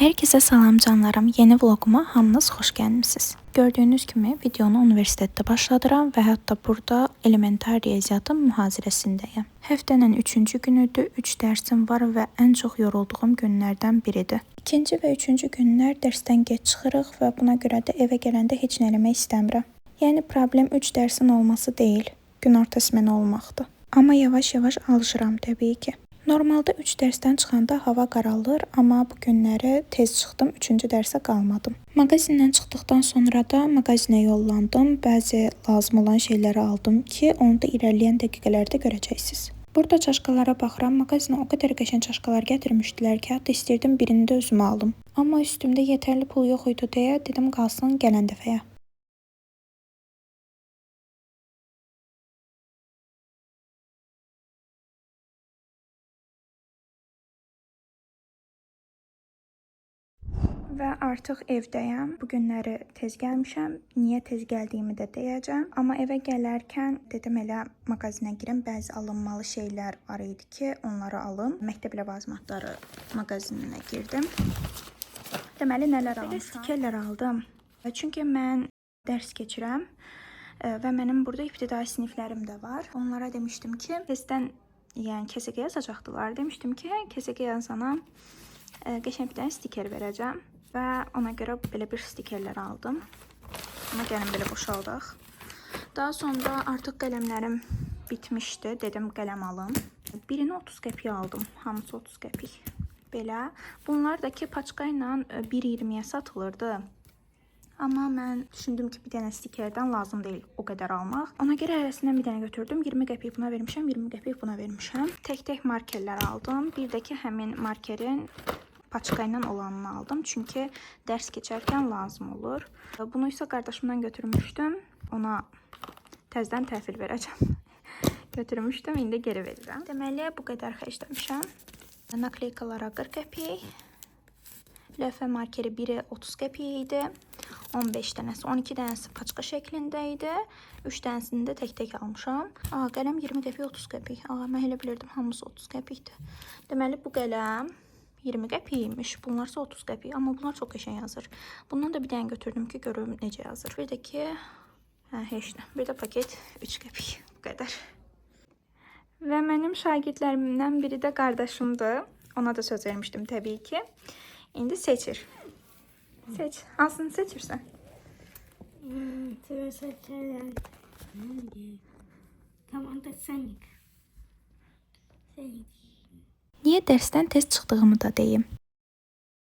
Herkese salam canlarım. Yeni vloguma hamınız xoş gəlmisiniz. Gördüyünüz kimi videonu universitetdə başladıram və hətta burada elementar riyaziyyatın mühazirəsindəyəm. Həftənin 3-cü günüdür, 3 dərsim var və ən çox yorulduğum günlərdən biridir. İkinci və üçüncü günlər dərsdən gec çıxırıq və buna görə də evə gələndə heç nə eləmək istəmirəm. Yəni problem 3 dərsin olması deyil, günorta smeni olmaqdır. Amma yavaş-yavaş alışıram təbii ki. Normalda 3 dərsdən çıxanda hava qaralır, amma bu günləri tez çıxdım, 3-cü dərsə qalmadım. Mağazindən çıxdıqdan sonra da mağazinə yollandım. Bəzi lazım olan şeyləri aldım ki, onu da irəliləyən dəqiqələrdə görəcəksiniz. Burada çaşkalara baxıram. Mağazinə o qədər qəşəng çaşkalar gətirmişdilər ki, hətta istirdim birini də özümə alım. Amma üstümdə yetərli pul yox idi deyə dedim qalsın gələn dəfəyə. Və artıq evdəyəm. Bu günləri tez gəlmişəm. Niyə tez gəldiyimi də deyəcəm. Amma evə gələrkən dedim elə mağazinə girim. Bəzi alınmalı şeylər var idi ki, onları alım. Məktəb ləvazimatları mağazinə girdim. Deməli nələr almışam? Stikerlər aldım. Çünki mən dərs keçirəm və mənim burada ibtidai siniflərim də var. Onlara demişdim ki, testdən yəni KSG yazacaqdılar. Demişdim ki, KSG yazana qəşəng bir dənə stiker verəcəm. Və ona görə belə bir stikerlər aldım. Amma gəlin belə boşaldaq. Daha sonra artıq qələmlərim bitmişdi. Dedim qələm alım. Birini 30 qəpiyə aldım. Hamısı 30 qəpik. Belə. Bunlar da ki paçka ilə 1.20-yə satılırdı. Amma mən düşündüm ki, bir dənə stikerdən lazım deyil o qədər almaq. Ona görə hərəsindən bir dənə götürdüm. 20 qəpik buna vermişəm, 20 qəpik buna vermişəm. Tək-tək markerlər aldım. Bir də ki, həmin markerin paçka ilə olanını aldım. Çünki dərs keçərkən lazım olur. Bunu isə qardaşımdan götürmüşdüm. Ona təzədən təhvil verəcəm. Götürmüşdüm, indi geri verirəm. Deməli, bu qədər xərcləmişəm. Nakleykalara 40 qəpik. Lövhə markeri biri 30 qəpik idi. 15 dənəsi, 12 dənəsi paçka şəklində idi. 3 dənəsini də tək-tək almışam. Qələm 20 qəpik, 30 qəpik. Mən elə bilirdim, hamısı 30 qəpikdir. Deməli, bu qələm 20 qəpiymiş. Bunlar isə 30 qəpik. Amma bunlar çox qəşəng yazır. Bundan da bir dənə götürdüm ki, görüm necə yazır. Bir də ki, heç nə. Bir də paket 3 qəpik. Bu qədər. Və mənim şagirdlərimdən biri də qardaşımdır. Ona da söz vermişdim təbii ki. İndi seçir. Seç. Hansını seçirsən? Tamam da Sonic. Niyə dərsdən tez çıxdığımı da deyim.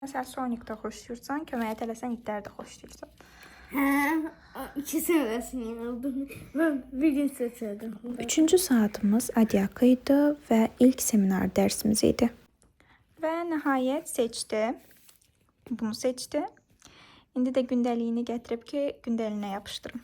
Məsələn, Sonic-də xoşlayırsan, köməyə tələsən, itləri də xoşlayırsan. İkisini arasını aldım. Ben bir gün seçirdim. 3-cü saatımız Adiaka idi və ilk seminar dərsimiz idi. Və nəhayət seçdi. Bunu seçdi. İndi də gündəliyini gətirib ki, gündəliyinə yapışdırım.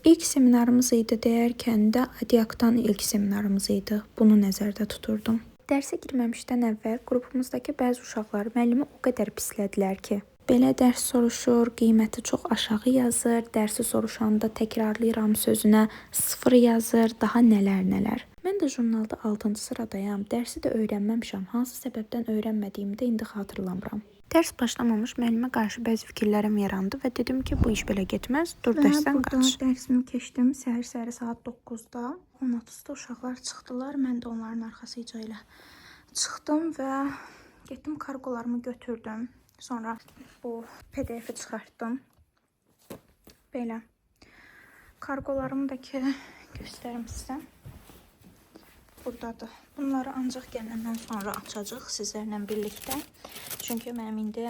İlk seminarımız idi deyərkən də Adiakdan ilk seminarımız idi. Bunu nəzərdə tuturdum. Dərsə girməmişdən əvvəl qrupumuzdakı bəzi uşaqlar müəllimi o qədər pislədilər ki, belə dərs soruşur, qiyməti çox aşağı yazır, dərsi soruşanda təkrarlayıram sözünə 0 yazır, daha nələr. Mən də jurnalda 6-cı sıradayam, dərsi də öyrənməmişəm, hansı səbəbdən öyrənmədiyimi də indi xatırlamıram. Dərs başlamamış müəllimə qarşı bəzi fikirlərim yarandı və dedim ki, bu iş belə getməz, dur dərsdən qaç. Burada dərsimi keçdim, səhər-səhər saat 9-da, 10:30-da uşaqlar çıxdılar, mən də onların arxasıca ilə çıxdım və getdim kargolarımı götürdüm. Sonra bu PDF-i çıxartdım. Belə. Kargolarımı da ki, göstərim sizə. Buradadır. Bunları ancaq gələndən sonra açacaq sizlərlə birlikdə. Çünki mənim indi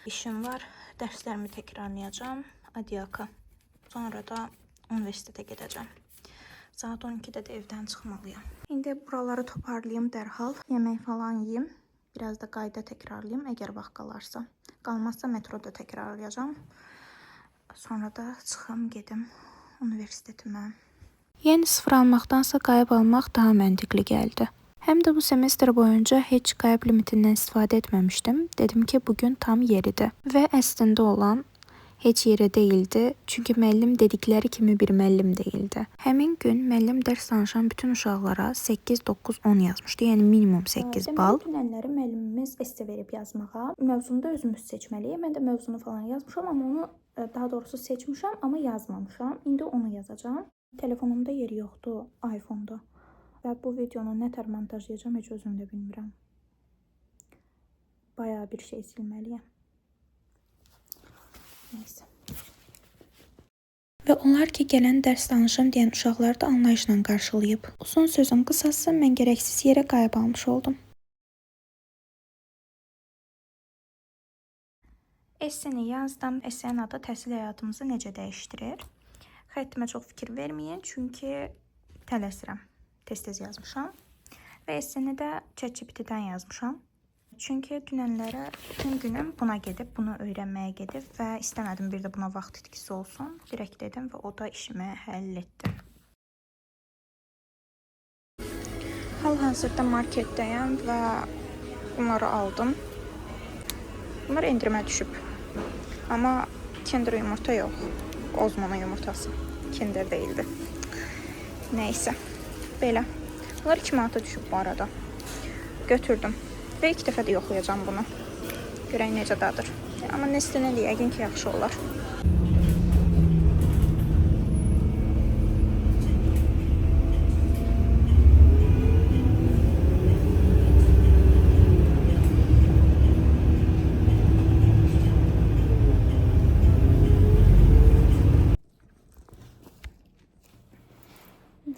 işim var. Dərslərimi təkrarlayacağım. Adiaka. Sonra da universitetə gedəcəm. Saat 12-də də evdən çıxmalıyam. İndi buraları toparlayım dərhal. Yemək falan yeyim. Biraz da qayda təkrarlayım, əgər vaxt qalarsa. Qalmazsa metroda təkrarlayacağım. Sonra da çıxım, gedim universitetimə. Yəni 0 almaqdansa qayıb almaq daha məntiqli gəldi. Həm də bu semestr boyunca heç qayıb limitindən istifadə etməmişdim. Dedim ki, bugün tam yeridir. Və əslində olan heç yerə deyildi, çünki müəllim dedikləri kimi bir müəllim deyildi. Həmin gün müəllim dərs danışan bütün uşaqlara 8, 9, 10 yazmışdı, yəni minimum 8 bal. Dünənləri müəllimimiz esse verib yazmağa. Mövzunu da özümüz seçməliyik. Mən də mövzunu falan yazmışam, amma onu daha doğrusu seçmişəm, amma yazmamışam. İndi onu yazacağam. Telefonumda yeri yoxdur, iPhone-da. Və bu videonu nə tər montajlayacağam heç özüm də bilmirəm. Bayağı bir şey silməliyəm. Neyse. Və onlar ki, gələn dərs danışım deyən uşaqları da anlayışla qarşılayıb. Uzun sözün qısası, mən gərəksiz yerə qayıb almış oldum. Esseni yazdım. Essenin adı təhsil həyatımızı necə dəyişdirir? Xəttimə çox fikir verməyin, çünki tələsirəm. Tez-tez yazmışam. Və esseni də ChatGPT-dən yazmışam. Çünki dünənlərə bütün günüm buna gedib, bunu öyrənməyə gedib və istəmədim bir də buna vaxt itkisi olsun. Direkt dedim və o da işimi həll etdi. Hal-hazırda marketdəyəm və bunları aldım. Bunlar endirimə düşüb. Amma Kinder yumurta yox. Ozmonun yumurtası. Kinder değildi. Neyse. Belə. Bunlar 2 manata düşüb bu arada. Götürdüm. Və 2 dəfə də yoxlayacağım bunu. Görək necə dadır. Amma Nestlé yəqin ki, yaxşı olar.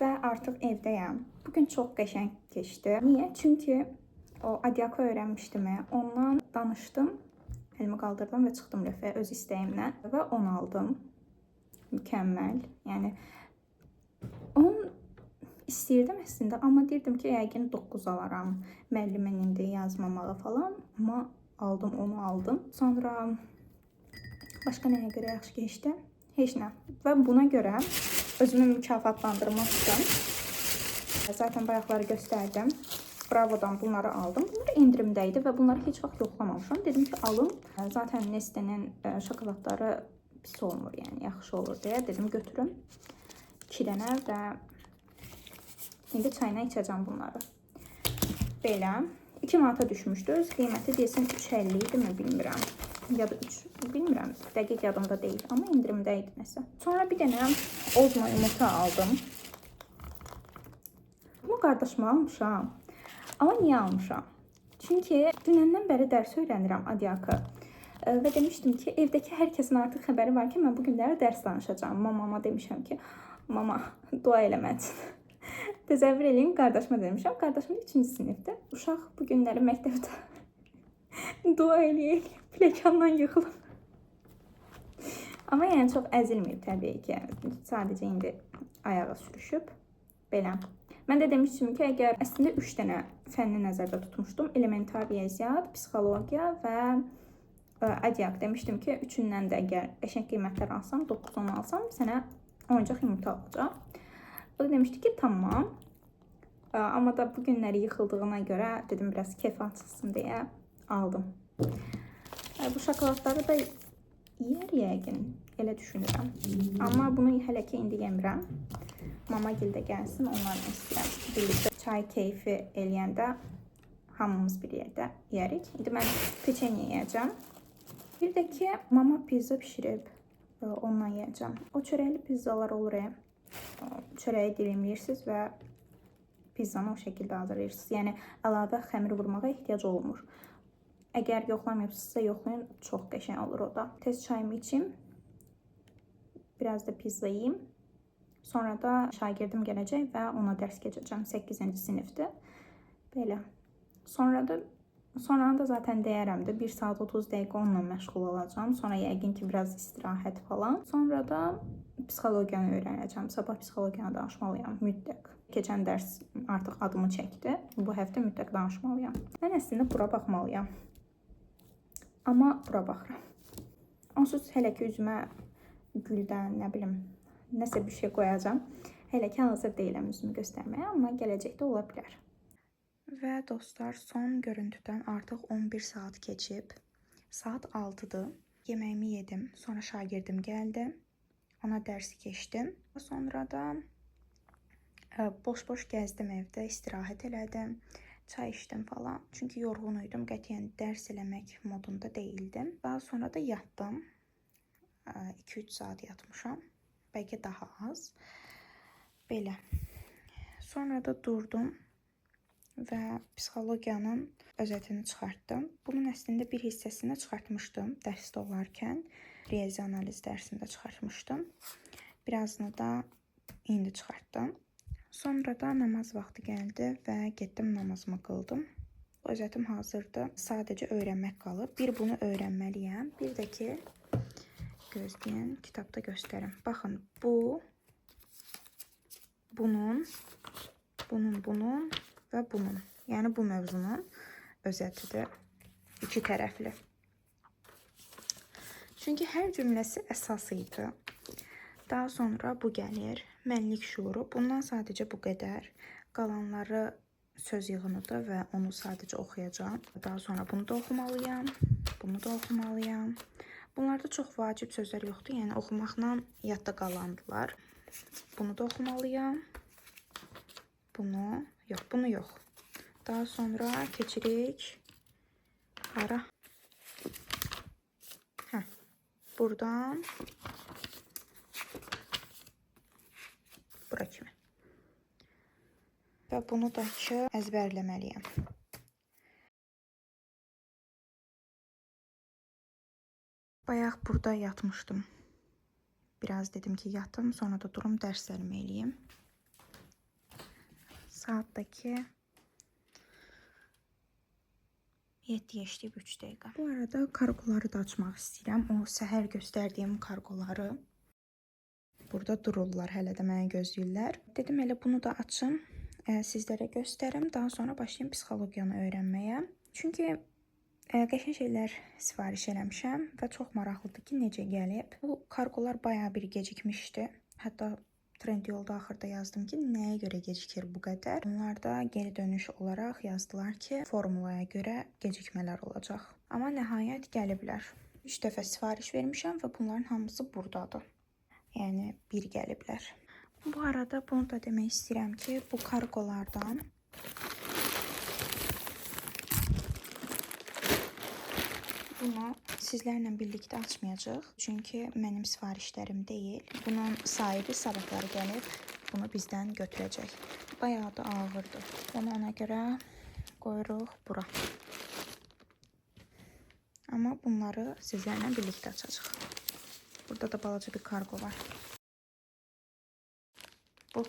Və artıq evdəyəm. Bugün çox qəşəng keçdi. Niyə? Çünki o Adiako öyrənmişdim. Ondan danışdım. Əlimi qaldırdım və çıxdım rəfə öz istəyimlə və 10 aldım. Mükəmməl. Yəni 10 istəyirdim əslində, amma deyirdim ki, yəqin 9 alaram. Müəllimin indi yazmamalı falan, amma aldım, onu aldım. Sonra başqa nəyə görə yaxşı keçdi? Heç nə. Və buna görə özümü mükafatlandırmaq üçün zaten bayaqları göstərdim. Bravo'dan bunları aldım. Bunlar endirimdə idi və bunları heç vaxt yoxlamamışam. Dedim ki, alım. Zaten Nestle'nin şokoladları pis olmur, yəni yaxşı olur deyə dedim götürüm. 2 dənə və indi çayına içəcəm bunları. Belə 2 manata düşmüşdü. Öz qiyməti deyəsən 3.50 idi mi bilmirəm. Ya da 3, bilmirəm. Dəqiq yadımda deyil, amma endirimdə idi nəsə. Sonra bir dənə Ozmo yumurta aldım. Bunu qardaşıma almışam. Amma niyə almışam? Çünki dünəndən bəri dərs öyrənirəm Adiako. Və demişdim ki, evdəki hər kəsin artıq xəbəri var ki, mən bu günləri dərs danışacağam. Mamama demişəm ki, mama dua eləməsin. Təsəvvür edin, qardaşıma demişəm. Qardaşım 3-cü sinifdə. Uşaq bu günləri məktəbdə dua eləyək, pləkandan yıxılıb. Amma yəni çox əzilməyib təbii ki. Sadəcə indi ayağa sürüşüb. Belə. Mən də demişdim ki, əgər əslində 3 dənə fənni nəzərdə tutmuşdum. Elementar riyaziyyat, psixologiya və Adiako. Demişdim ki, üçündən də əgər qəşəng qiymətlər alsam, 9-10 alsam, sənə oyuncaq yumurta alacaq. O da demişdi ki, tamam. Amma da bu günləri yıxıldığına görə dedim biraz keyf açılsın deyə aldım. Bu şokoladları da yer yəqin, elə düşünürəm. Amma bunu hələ ki indi yemirəm. Mama gildə gəlsin, onlarla istəyirəm. Birlikdə çay keyfi eləyəndə hamımız bir yerdə yerik. İndi mən peçenye yiyəcəm. Bir də ki, mama pizza pişirib, onunla yiyəcəm. O çörəkli pizzalar olur. Çörəyi dilimləyirsiniz və pizzanı o şəkildə hazırlayırsınız. Yəni, əlavə xəmir vurmağa ehtiyac olmur. Əgər yoxlamayıbsınızsa yoxlayın, çox qəşəng olur o da. Tez çayımı içim, biraz da pizza yiyeyim. Sonra da şagirdim gələcək və ona dərs keçəcəm. 8-ci sinifdir. Belə. Sonra da zaten deyərəm də 1 saat 30 dəqiqə onunla məşğul olacağım. Sonra yəqin ki, biraz istirahət falan. Sonra da psixologiyanı öyrənəcəm. Sabah psixologiyanı danışmalıyam mütləq. Keçən dərs artıq adımı çəkdi. Bu həftə mütləq danışmalıyam. Mən əslində bura baxmalıyam. Amma bura baxıram. Onsuz hələ ki üzümə güldən, nə bilim, nəsə bir şey qoyacağım. Hələ ki hazır deyiləm üzümü göstərməyə, amma gələcəkdə ola bilər. Və dostlar, son görüntüdən artıq 11 saat keçib. Saat 6-dır. Yeməyimi yedim. Sonra şagirdim gəldi. Ona dərsi keçdim. Sonra da boş-boş gəzdim evdə, istirahət elədim. Çay içdim falan. Çünki yorğun idim. Qətiyyən dərs eləmək modunda deyildim. Daha sonra da yatdım. 2-3 saat yatmışam. Bəlkə daha az. Belə. Sonra da durdum və psixologiyanın özətini çıxartdım. Bunun əslində bir hissəsini çıxartmışdım dərsdə olarkən. Riyazi analiz dərsində çıxartmışdım. Birazını da indi çıxartdım. Sonra da namaz vaxtı gəldi və getdim namazımı qıldım. Özətim hazırdır. Sadəcə öyrənmək qalıb. Bir bunu öyrənməliyəm. Bir də ki, gözləyin, kitabda göstərim. Baxın, bu, bunun və bunun. Yəni bu mövzunun özətidir. İki tərəfli. Çünki hər cümləsi əsas idi. Daha sonra bu gəlir. Mənlik şuuru. Bundan sadəcə bu qədər. Qalanları söz yığınıdır və onu sadəcə oxuyacağım. Daha sonra bunu da oxumalıyam. Bunu da oxumalıyam. Bunlarda çox vacib sözlər yoxdur. Yəni oxumaqla yadda qalandılar. Bunu da oxumalıyam. Bunu yox. Daha sonra keçirik. Hara? Buradan bura kimi. Və bunu da ki əzbərləməliyəm. Bayaq burada yatmışdım. Biraz dedim ki yatım, sonra da durum dərslərimi eləyim. Saatdaki 7:03 dəqiqə. Bu arada kargoları da açmaq istəyirəm. O səhər göstərdiyim kargoları. Burada dururlar, hələ də məni gözləyirlər. Dedim elə bunu da açım, sizlərə göstərim. Daha sonra başlayayım psixologiyanı öyrənməyə. Çünki qəşəng şeylər sifariş eləmişəm və çox maraqlıdır ki, necə gəlib. Bu kargolar bayağı bir gecikmişdi. Hətta Trendyolda axırda yazdım ki, nəyə görə gecikir bu qədər? Onlar da geri dönüş olaraq yazdılar ki, formulaya görə gecikmələr olacaq. Amma nəhayət gəliblər. 3 dəfə sifariş vermişəm və bunların hamısı buradadır. Yəni bir gəliblər. Bu arada bunu da demək istəyirəm ki, bu kargolardan bunu sizlərlə birlikdə açmayacaq. Çünki mənim sifarişlərim deyil. Bunun sahibi sabahları gəlib bunu bizdən götürəcək. Bayağı da ağırdır. Bunu ona görə qoyuruq bura. Amma bunları sizlərlə birlikdə açacaq. Burada da balaca bir kargo var. Bu.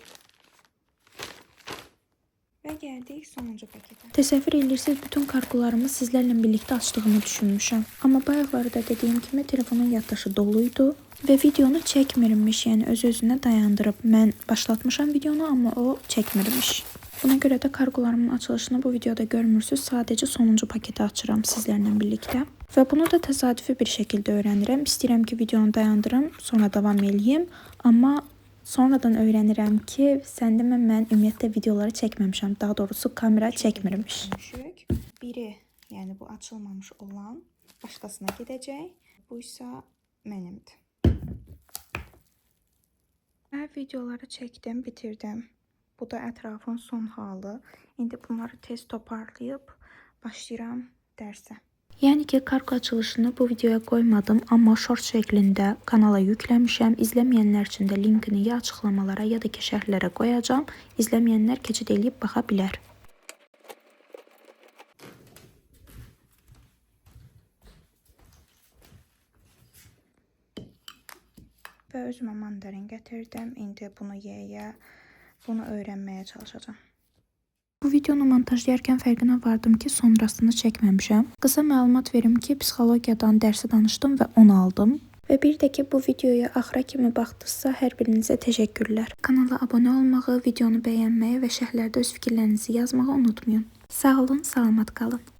Və gəldik sonuncu paketə. Təsəvvür edirsiniz, bütün kargolarımı sizlərlə birlikdə açdığımı düşünmüşəm. Amma bayaqları da dediyim kimi telefonun yaddaşı doluydu və videonu çəkmirmiş, yəni öz-özünə dayandırıb. Mən başlatmışam videonu, amma o çəkmirmiş. Buna görə də kargolarımın açılışını bu videoda görmürsünüz. Sadəcə sonuncu paketi açıram sizlərlə birlikdə. Və bunu da təsadüfi bir şəkildə öyrənirəm. İstəyirəm ki, videonu dayandırım, sonra davam eləyim. Amma sonradan öyrənirəm ki, sən demə mən ümumiyyətlə videoları çəkməmişəm. Daha doğrusu kamera çəkmirmiş. Biri, yəni bu açılmamış olan başqasına gedəcək. Bu isə mənimdir. Və videoları çəkdim, bitirdim. Bu da ətrafın son halı. İndi bunları tez toparlayıb başlayıram dərsə. Yəni ki, kargo açılışını bu videoya qoymadım, amma short şəklində kanala yükləmişəm. İzləməyənlər üçün də linkini ya açıqlamalara, ya da ki şərhlərə qoyacağam. İzləməyənlər keçid edib baxa bilər. Və özümə mandarin gətirdim. İndi bunu yeyə, bunu öyrənməyə çalışacağam. Bu videonu montajlayarkən fərqinə vardım ki, sonrasını çəkməmişəm. Qısa məlumat verim ki, psixologiyadan dərsi danışdım və 10 aldım. Və bir də ki, bu videoya axıra kimi baxdınızsa, hər birinizə təşəkkürlər. Kanala abunə olmağı, videonu bəyənməyi və şərhlərdə öz fikirlərinizi yazmağı unutmayın. Sağ olun, salamat qalın.